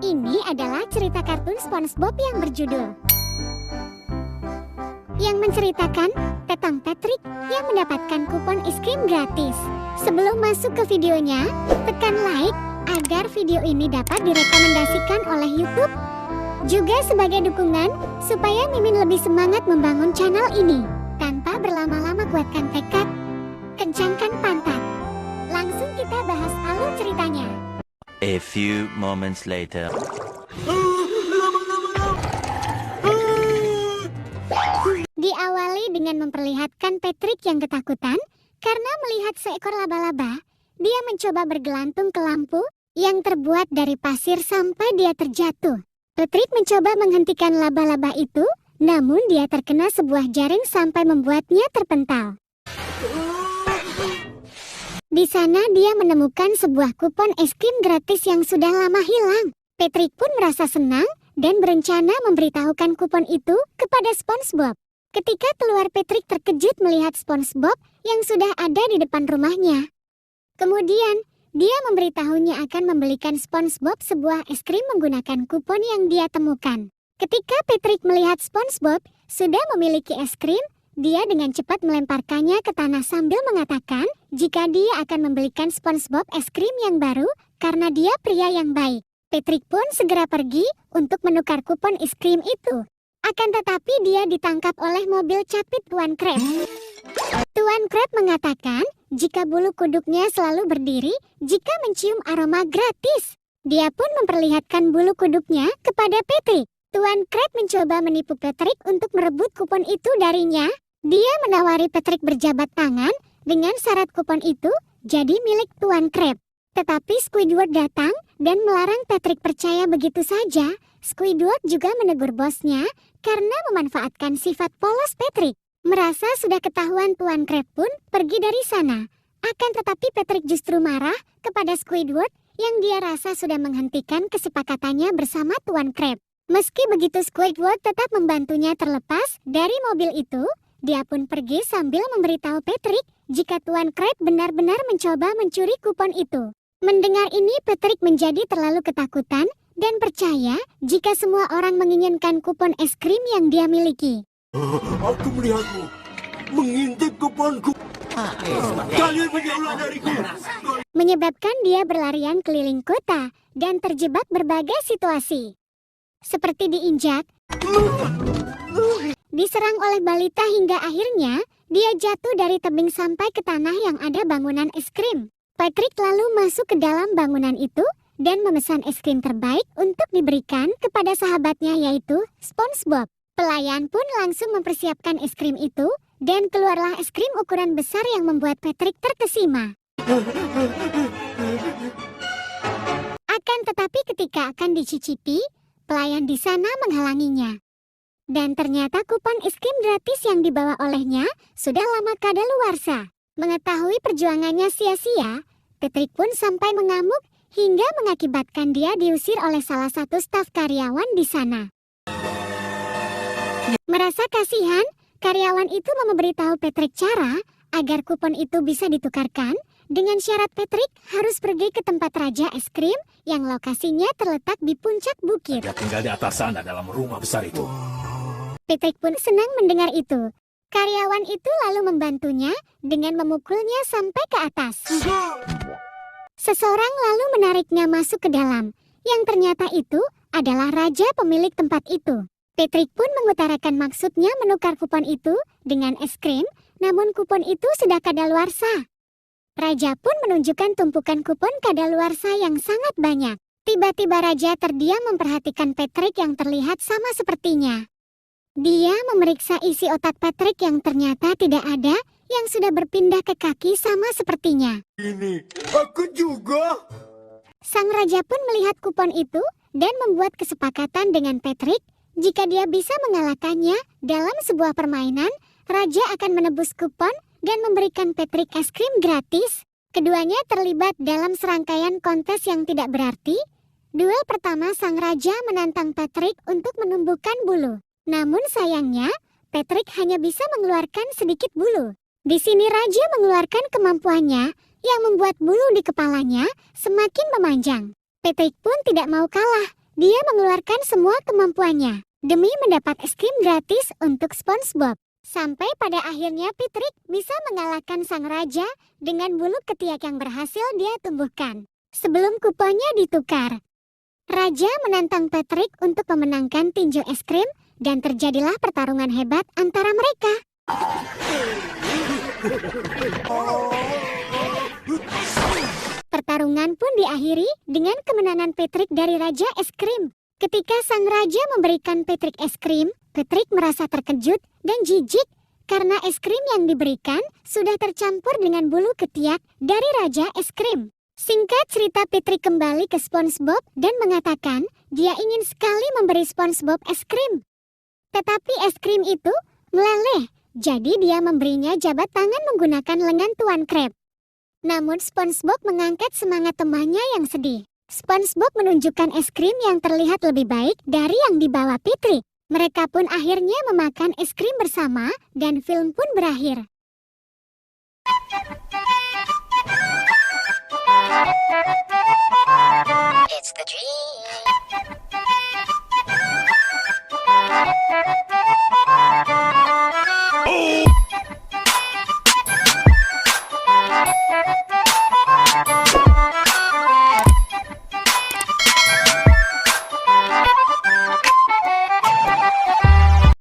Ini adalah cerita kartun SpongeBob yang berjudul yang menceritakan tentang Patrick yang mendapatkan kupon es krim gratis. Sebelum masuk ke videonya, tekan like agar video ini dapat direkomendasikan oleh YouTube. Juga sebagai dukungan supaya Mimin lebih semangat membangun channel ini. Tanpa berlama-lama, kuatkan tekad, kencangkan pantat. Langsung kita bahas alur ceritanya. A few moments later. Diawali dengan memperlihatkan Patrick yang ketakutan karena melihat seekor laba-laba. Dia mencoba bergelantung ke lampu yang terbuat dari pasir sampai dia terjatuh. Patrick mencoba menghentikan laba-laba itu, namun dia terkena sebuah jaring sampai membuatnya terpental. Di sana dia menemukan sebuah kupon es krim gratis yang sudah lama hilang. Patrick pun merasa senang dan berencana memberitahukan kupon itu kepada SpongeBob. Ketika keluar, Patrick terkejut melihat SpongeBob yang sudah ada di depan rumahnya. Kemudian, dia memberitahunya akan membelikan SpongeBob sebuah es krim menggunakan kupon yang dia temukan. Ketika Patrick melihat SpongeBob sudah memiliki es krim, dia dengan cepat melemparkannya ke tanah sambil mengatakan jika dia akan membelikan SpongeBob es krim yang baru karena dia pria yang baik. Patrick pun segera pergi untuk menukar kupon es krim itu. Akan tetapi dia ditangkap oleh mobil capit Tuan Krab. Tuan Krab mengatakan jika bulu kuduknya selalu berdiri jika mencium aroma gratis. Dia pun memperlihatkan bulu kuduknya kepada Patrick. Tuan Krab mencoba menipu Patrick untuk merebut kupon itu darinya. Dia menawari Patrick berjabat tangan dengan syarat kupon itu jadi milik Tuan Krab. Tetapi Squidward datang dan melarang Patrick percaya begitu saja. Squidward juga menegur bosnya karena memanfaatkan sifat polos Patrick. Merasa sudah ketahuan, Tuan Krab pun pergi dari sana. Akan tetapi Patrick justru marah kepada Squidward yang dia rasa sudah menghentikan kesepakatannya bersama Tuan Krab. Meski begitu, Squidward tetap membantunya terlepas dari mobil itu. Dia pun pergi sambil memberitahu Patrick jika Tuan Krab benar-benar mencoba mencuri kupon itu. Mendengar ini, Patrick menjadi terlalu ketakutan dan percaya jika semua orang menginginkan kupon es krim yang dia miliki. Aku melihatmu mengintip kuponku. Kalian menjauhlah dariku. Menyebabkan dia berlarian keliling kota dan terjebak berbagai situasi. Seperti diinjak, diserang oleh balita hingga akhirnya dia jatuh dari tebing sampai ke tanah yang ada bangunan es krim. Patrick lalu masuk ke dalam bangunan itu dan memesan es krim terbaik untuk diberikan kepada sahabatnya yaitu SpongeBob. Pelayan pun langsung mempersiapkan es krim itu dan keluarlah es krim ukuran besar yang membuat Patrick terkesima. Akan tetapi ketika akan dicicipi, pelayan di sana menghalanginya. Dan ternyata kupon es krim gratis yang dibawa olehnya sudah lama kadaluarsa. Mengetahui perjuangannya sia-sia, Patrick pun sampai mengamuk hingga mengakibatkan dia diusir oleh salah satu staf karyawan di sana. Merasa kasihan, karyawan itu memberitahu Patrick cara agar kupon itu bisa ditukarkan dengan syarat Patrick harus pergi ke tempat Raja Es Krim yang lokasinya terletak di puncak bukit. Dia tinggal di atas sana dalam rumah besar itu. Patrick pun senang mendengar itu. Karyawan itu lalu membantunya dengan memukulnya sampai ke atas. Seseorang lalu menariknya masuk ke dalam, yang ternyata itu adalah raja pemilik tempat itu. Patrick pun mengutarakan maksudnya menukar kupon itu dengan es krim, namun kupon itu sudah kadaluarsa. Raja pun menunjukkan tumpukan kupon kadaluarsa yang sangat banyak. Tiba-tiba raja terdiam memperhatikan Patrick yang terlihat sama sepertinya. Dia memeriksa isi otak Patrick yang ternyata tidak ada, yang sudah berpindah ke kaki sama sepertinya. Ini, aku juga. Sang raja pun melihat kupon itu dan membuat kesepakatan dengan Patrick. Jika dia bisa mengalahkannya dalam sebuah permainan, raja akan menebus kupon dan memberikan Patrick es krim gratis. Keduanya terlibat dalam serangkaian kontes yang tidak berarti. Duel pertama, sang raja menantang Patrick untuk menumbuhkan bulu. Namun sayangnya, Patrick hanya bisa mengeluarkan sedikit bulu. Di sini raja mengeluarkan kemampuannya yang membuat bulu di kepalanya semakin memanjang. Patrick pun tidak mau kalah dia mengeluarkan semua kemampuannya demi mendapat es krim gratis untuk SpongeBob. Sampai pada akhirnya Patrick bisa mengalahkan sang raja dengan bulu ketiak yang berhasil dia tumbuhkan. Sebelum kuponnya ditukar, raja menantang Patrick untuk memenangkan tinju es krim dan terjadilah pertarungan hebat antara mereka. Pertarungan pun diakhiri dengan kemenangan Patrick dari Raja Es Krim. Ketika sang raja memberikan Patrick es krim, Patrick merasa terkejut dan jijik karena es krim yang diberikan sudah tercampur dengan bulu ketiak dari Raja Es Krim. Singkat cerita, Patrick kembali ke SpongeBob dan mengatakan dia ingin sekali memberi SpongeBob es krim. Tetapi es krim itu meleleh, jadi dia memberinya jabat tangan menggunakan lengan Tuan Crab. Namun SpongeBob mengangkat semangat temannya yang sedih. SpongeBob menunjukkan es krim yang terlihat lebih baik dari yang dibawa Patrick. Mereka pun akhirnya memakan es krim bersama dan film pun berakhir.